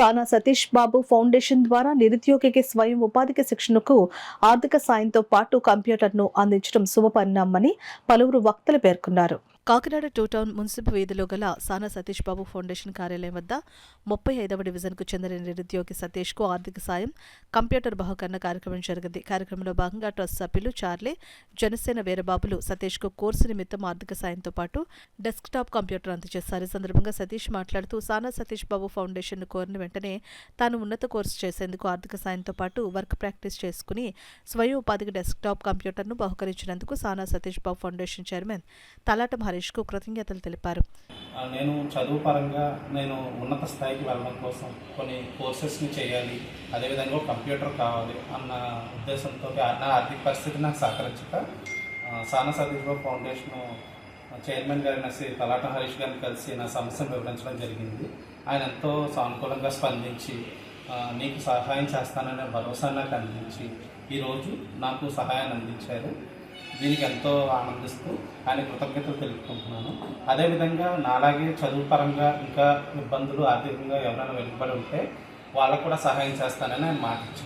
సానా సతీష్ బాబు ఫౌండేషన్ ద్వారా నిరుద్యోగికి స్వయం ఉపాధికి శిక్షణకు ఆర్థిక సాయంతో పాటు కంప్యూటర్ను అందించడం శుభపరిణామని పలువురు వక్తలు పేర్కొన్నారు. కాకినాడ టూ టౌన్ మున్సిపల్ వీధిలో గల సానా సతీష్ బాబు ఫౌండేషన్ కార్యాలయం వద్ద 35వ డివిజన్కు చెందిన నిరుద్యోగి సతీష్కు ఆర్థిక సాయం కంప్యూటర్ బహుకరణ కార్యక్రమం జరిగింది. కార్యక్రమంలో భాగంగా ట్రస్ట్ సభ్యులు చార్లే, జనసేన వీరబాబులు సతీష్కు కోర్సు నిమిత్తం ఆర్థిక సాయంతో పాటు డెస్క్టాప్ కంప్యూటర్ అందజేశారు. ఈ సందర్భంగా సతీష్ మాట్లాడుతూ సానా సతీష్ బాబు ఫౌండేషన్ కోరిన వెంటనే తాను ఉన్నత కోర్సు చేసేందుకు ఆర్థిక సాయంతో పాటు వర్క్ ప్రాక్టీస్ చేసుకుని స్వయం ఉపాధికి డెస్క్టాప్ కంప్యూటర్ను బహుకరించినందుకు సానా సతీష్ బాబు ఫౌండేషన్ చైర్మన్ తలాటం హరీష్కు కృతజ్ఞతలు తెలిపారు. నేను చదువు పరంగా నేను ఉన్నత స్థాయికి వెళ్ళడం కోసం కొన్ని కోర్సెస్ని చేయాలి, అదేవిధంగా కంప్యూటర్ కావాలి అన్న ఉద్దేశంతో నా ఆర్థిక పరిస్థితి నాకు సహకరించక సానా సతీష్ బాబు ఫౌండేషన్ చైర్మన్ గారిని శ్రీ తలాటం హరీష్ గారిని కలిసి నా సమస్యను వివరించడం జరిగింది. ఆయన ఎంతో సానుకూలంగా స్పందించి నీకు సహాయం చేస్తాననే భరోసా నాకు అందించి ఈరోజు నాకు సహాయాన్ని అందించారు. దీనికి ఎంతో ఆనందిస్తూ ఆయన కృతజ్ఞతలు తెలుపుకుంటున్నాను. అదేవిధంగా నాలాగే చదువు పరంగా ఇంకా ఇబ్బందులు ఆర్థికంగా ఎవరైనా వెనుకబడి ఉంటే వాళ్ళకు కూడా సహాయం చేస్తానని ఆయన మాట ఇచ్చారు.